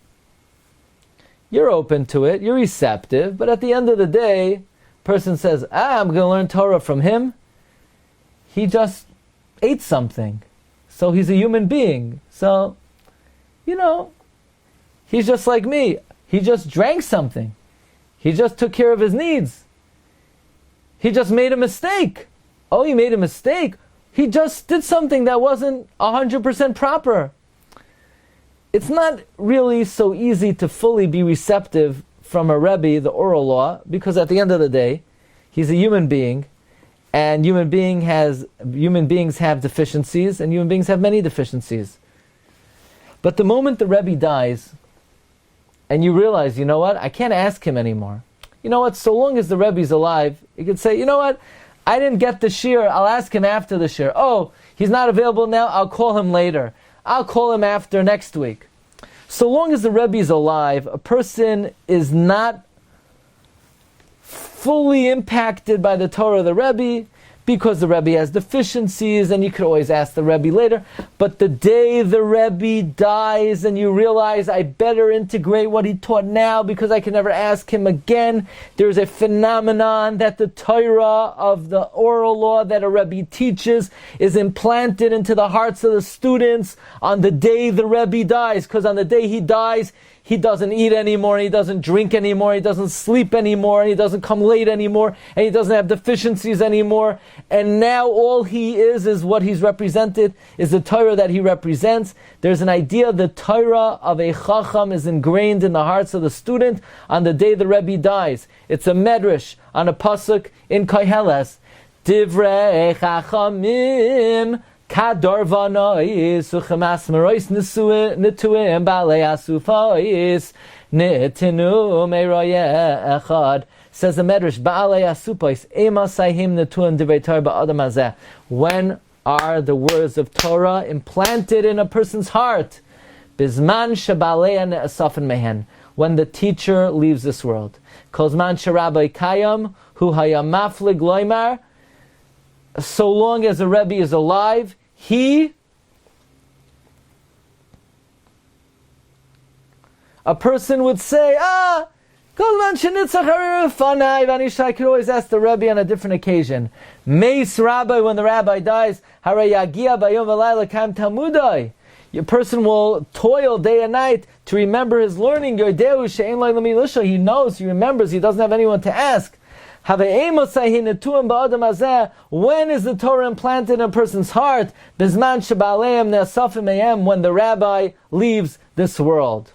you're open to it, you're receptive, but at the end of the day, a person says, I'm going to learn Torah from him. He just ate something. So he's a human being. So, he's just like me. He just drank something. He just took care of his needs. He just made a mistake. Oh, he made a mistake. He just did something that wasn't 100% proper. It's not really so easy to fully be receptive from a Rebbe, the oral law, because at the end of the day, he's a human being, and human beings have deficiencies, and human beings have many deficiencies. But the moment the Rebbe dies, and you realize, you know what, I can't ask him anymore. You know what, so long as the Rebbe's alive, you can say, you know what, I didn't get the shiur, I'll ask him after the shiur. Oh, he's not available now, I'll call him later. I'll call him after next week. So long as the Rebbe is alive, a person is not fully impacted by the Torah of the Rebbe, because the Rebbe has deficiencies, and you could always ask the Rebbe later. But the day the Rebbe dies and you realize I better integrate what he taught now because I can never ask him again, there's a phenomenon that the Torah of the oral law that a Rebbe teaches is implanted into the hearts of the students on the day the Rebbe dies. Because on the day he dies, he doesn't eat anymore, and he doesn't drink anymore, he doesn't sleep anymore, and he doesn't come late anymore, and he doesn't have deficiencies anymore. And now all he is what he's represented, is the Torah that he represents. There's an idea the Torah of a Chacham is ingrained in the hearts of the student on the day the Rebbe dies. It's a medrash on a pasuk in Kehilas. Divrei Chachamim Kador vanois uchemas merois nituim balei asufais nitinu meiroye echad. Says the Medrash, Baalei asupais emasayhim nituim divrei Torah ba'adam hazeh. When are the words of Torah implanted in a person's heart? Bizman shebalei ne'asafen mehen. When the teacher leaves this world. Kozman sherabbi kayam hu hayam maflig loymar. So long as the Rebbe is alive, a person would say, I could always ask the Rebbe on a different occasion. Meis Rabbi, when the Rabbi dies, your person will toil day and night to remember his learning. He knows, he remembers, he doesn't have anyone to ask. When is the Torah implanted in a person's heart? When the Rabbi leaves this world.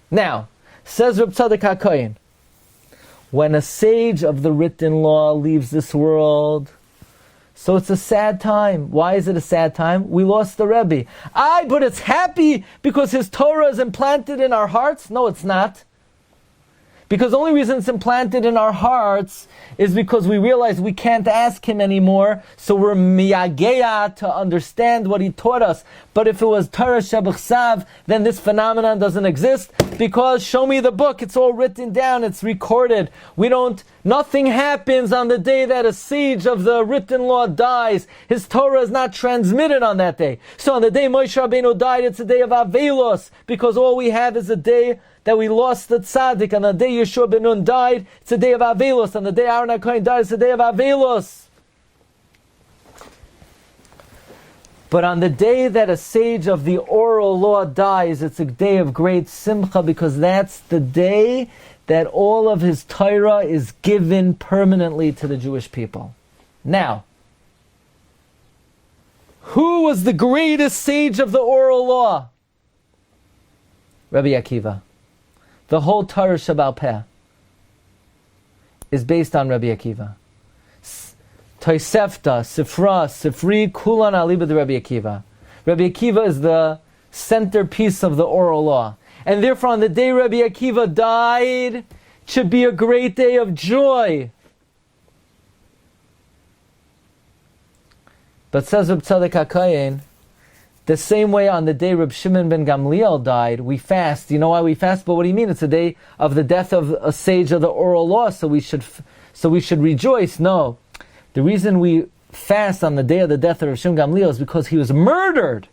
Now, says Reb Tzadok HaKohen, when a sage of the written law leaves this world, so it's a sad time. Why is it a sad time? We lost the Rebbe. But it's happy because his Torah is implanted in our hearts? No, it's not. Because the only reason it's implanted in our hearts is because we realize we can't ask him anymore, so we're miyageya to understand what he taught us. But if it was Torah shebechsav, then this phenomenon doesn't exist, because show me the book, it's all written down, it's recorded. Nothing happens on the day that a sage of the written law dies. His Torah is not transmitted on that day. So on the day Moshe Rabbeinu died, it's a day of Avelos, because all we have is a day that we lost the tzaddik. On the day Yeshua ben Nun died, it's a day of Avelos. On the day Aaron HaKohen died, it's a day of Avelos. But on the day that a sage of the oral law dies, it's a day of great simcha, because that's the day that all of his Torah is given permanently to the Jewish people. Now, who was the greatest sage of the oral law? Rabbi Akiva. The whole Torah Shabbat Peh is based on Rabbi Akiva. Tosefta, Sifra, Sifri, Kulan Aliba the Rabbi Akiva. Rabbi Akiva is the centerpiece of the oral law. And therefore on the day Rabbi Akiva died, it should be a great day of joy. But says Reb Tzadok HaKohen, the same way on the day Reb Shimon ben Gamliel died, we fast. You know why we fast? But what do you mean? It's the day of the death of a sage of the oral law, so we should rejoice. No. The reason we fast on the day of the death of Reb Shimon Gamliel is because he was murdered.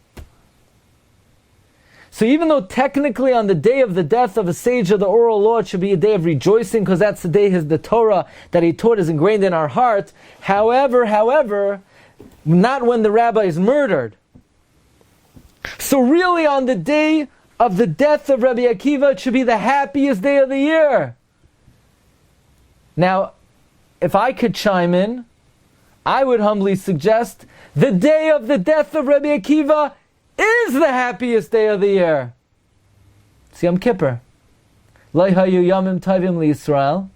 So even though technically on the day of the death of a sage of the oral law it should be a day of rejoicing, because that's the day the Torah that he taught is ingrained in our heart. However, not when the rabbi is murdered. So really on the day of the death of Rabbi Akiva, it should be the happiest day of the year. Now, if I could chime in, I would humbly suggest the day of the death of Rabbi Akiva is the happiest day of the year. It's Yom Kippur. Lo hayu yamim tovim liYisrael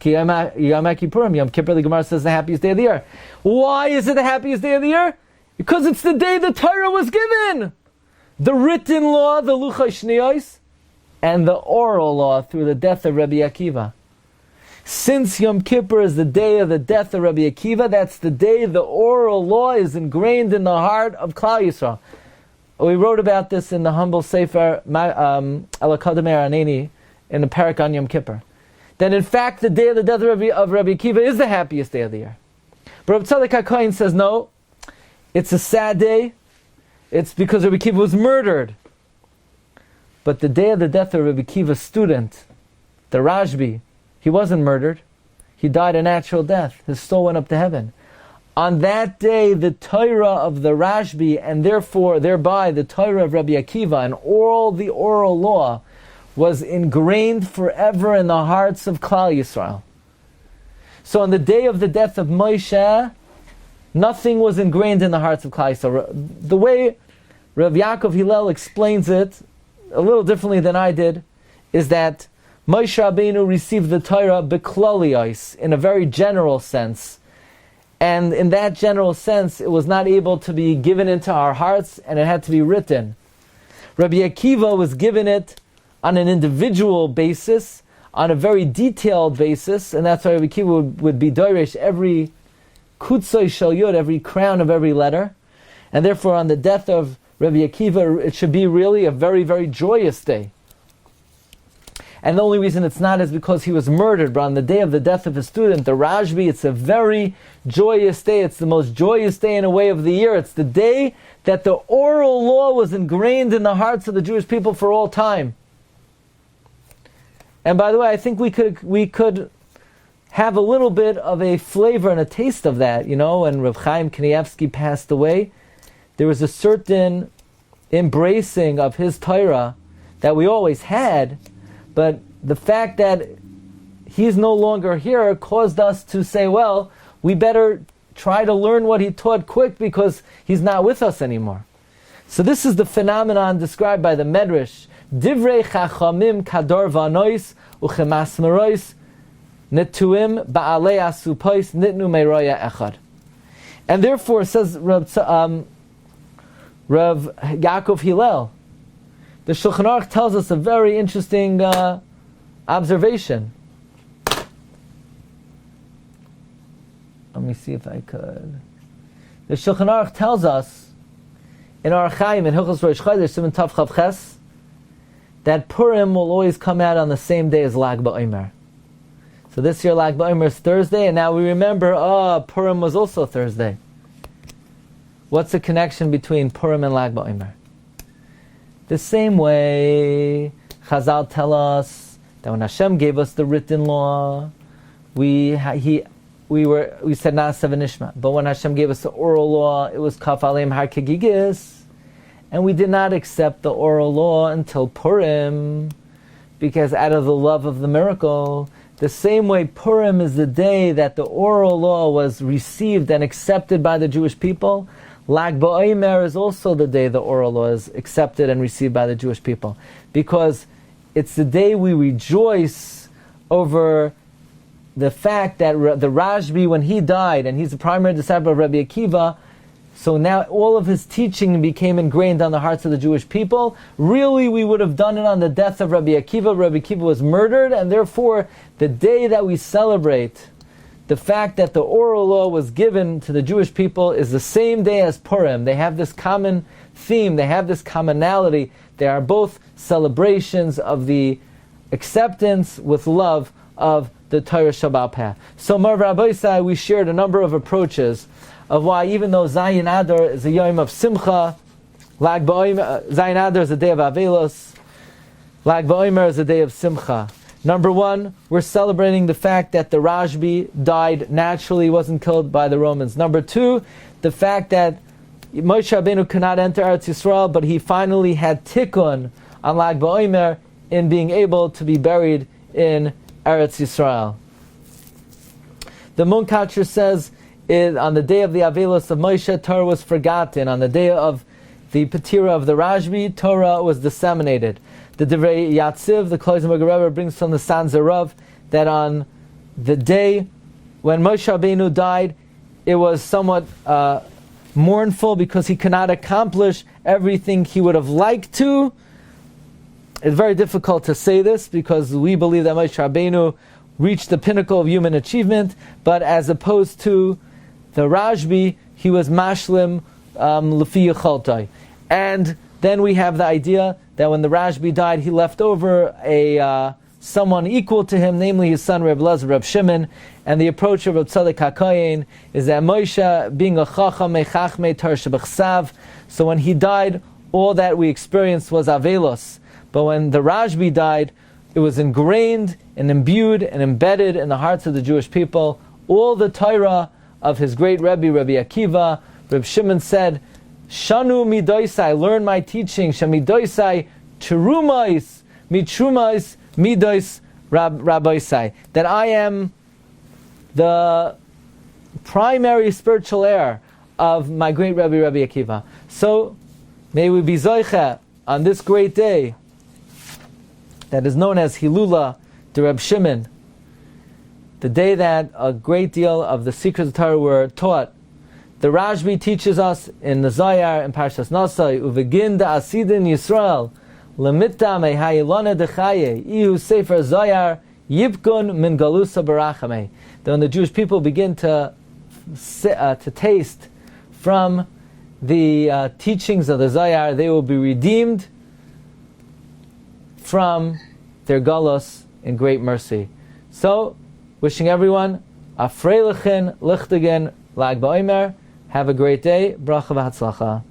ki Yom Kippurim. Yom Kippur, the Gemara says, the happiest day of the year. Why is it the happiest day of the year? Because it's the day the Torah was given. The written law, the Luchos Shniyos, and the oral law through the death of Rabbi Akiva. Since Yom Kippur is the day of the death of Rabbi Akiva, that's the day the oral law is ingrained in the heart of Klal Yisrael. We wrote about this in the humble Sefer Elakadam Araneni in the parak on Yom Kippur. then in fact the day of the death of Rabbi Akiva is the happiest day of the year. But Rabbi Tzadok HaKohen says no, it's a sad day. It's because Rabbi Akiva was murdered. But the day of the death of Rabbi Akiva's student, the Rashbi, he wasn't murdered. He died a natural death. His soul went up to heaven. On that day, the Torah of the Rashbi, and thereby the Torah of Rabbi Akiva, and all the oral law, was ingrained forever in the hearts of Klal Yisrael. So on the day of the death of Moshe, nothing was ingrained in the hearts of Klal Yisrael. The way Rabbi Yaakov Hillel explains it, a little differently than I did, is that Moshe Rabbeinu received the Torah beklolios, in a very general sense. And in that general sense, it was not able to be given into our hearts, and it had to be written. Rabbi Akiva was given it on an individual basis, on a very detailed basis, and that's why Rabbi Akiva would be doresh every kutzoi shel yud, every crown of every letter. And therefore on the death of Rabbi Akiva, it should be really a very, very joyous day. And the only reason it's not is because he was murdered. But on the day of the death of his student, the Rashbi, it's a very joyous day. It's the most joyous day in a way of the year. It's the day that the oral law was ingrained in the hearts of the Jewish people for all time. And by the way, I think we could have a little bit of a flavor and a taste of that. You know, when Rav Chaim Kanievsky passed away, there was a certain embracing of his Torah that we always had, but the fact that he's no longer here caused us to say, well, we better try to learn what he taught quick because he's not with us anymore. So this is the phenomenon described by the Medrash. Divrei chachamim kador vanois uchemasmerois netuim ba'alei asupos nitnu meiroya echad. And therefore, says Rav Yaakov Hillel, the Shulchan Aruch tells us a very interesting observation. Let me see if I could. The Shulchan Aruch tells us in Harakiah, in Hilchos Rosh Chodesh, Siman Tav Chav Ches, that Purim will always come out on the same day as Lag BaOmer. So this year Lag BaOmer is Thursday, and now we remember, Purim was also Thursday. What's the connection between Purim and Lag BaOmer? The same way Chazal tell us that when Hashem gave us the written law, we said Na'aseh v'nishma. But when Hashem gave us the oral law, it was Kaf Aleim Har Kegigis, and we did not accept the oral law until Purim, because out of the love of the miracle, the same way Purim is the day that the oral law was received and accepted by the Jewish people, Lag BaOmer is also the day the oral law is accepted and received by the Jewish people, because it's the day we rejoice over the fact that the Rashbi, when he died, and he's the primary disciple of Rabbi Akiva, so now all of his teaching became ingrained on the hearts of the Jewish people. Really, we would have done it on the death of Rabbi Akiva. Rabbi Akiva was murdered, and therefore the day that we celebrate the fact that the oral law was given to the Jewish people is the same day as Purim. They have this common theme, they have this commonality. They are both celebrations of the acceptance with love of the Torah Shabbat Peh. So, Mar Rabbi, we shared a number of approaches of why, even though Zayin Adar is a yom of Simcha, Lag BaOmer, Zayin Adar is a day of Avelos, Lag BaOmer is a day of Simcha. Number one, we're celebrating the fact that the Rashbi died naturally, wasn't killed by the Romans. Number two, the fact that Moshe Rabbeinu could not enter Eretz Yisrael, but he finally had tikkun on Lag BaOmer in being able to be buried in Eretz Yisrael. The Munkatcher says, on the day of the Avelos of Moshe, Torah was forgotten. On the day of the Petira of the Rashbi, Torah was disseminated. The Divrei Yatziv, the Kloisenberger Rebbe, brings from the Sanzarav that on the day when Moshe Rabbeinu died, it was somewhat mournful because he could not accomplish everything he would have liked to. It's very difficult to say this because we believe that Moshe Rabbeinu reached the pinnacle of human achievement, but as opposed to the Rashbi, he was mashlim lefi yecholtai. And then we have the idea that when the Rashbi died, he left over a someone equal to him, namely his son Reb Elazar, Reb Shimon. And the approach of Reb Tzadok HaKohen is that Moshe, being a chacham mechachmei Torah shebechsav, so when he died, all that we experienced was avelos. But when the Rashbi died, it was ingrained and imbued and embedded in the hearts of the Jewish people. All the Torah of his great Rebbe, Rabbi Akiva, Reb Shimon said, Shanu midoisai, learn my teaching, shamidoisai terumais, mitrumais, midois rabboisai, that I am the primary spiritual heir of my great Rebbe, Rabbi Akiva. So, may we be zoicha on this great day that is known as Hillula, the Reb Shimon, the day that a great deal of the secrets of Torah were taught. The Rashbi teaches us in the Zayar, in Parshas Nasai, Uvegin da Asidin Yisrael, Lemitta me hayilona dechaye, Ihu Sefer Zayar, Yibkun min galusa barachame. That when the Jewish people begin to taste from the teachings of the Zayar, they will be redeemed from their galus in great mercy. So, wishing everyone a freilichen, lichtigen, lag ba'omer. Have a great day. Bracha v'hatzlacha.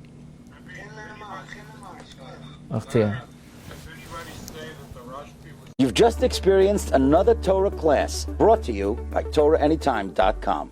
You've just experienced another Torah class brought to you by TorahAnytime.com.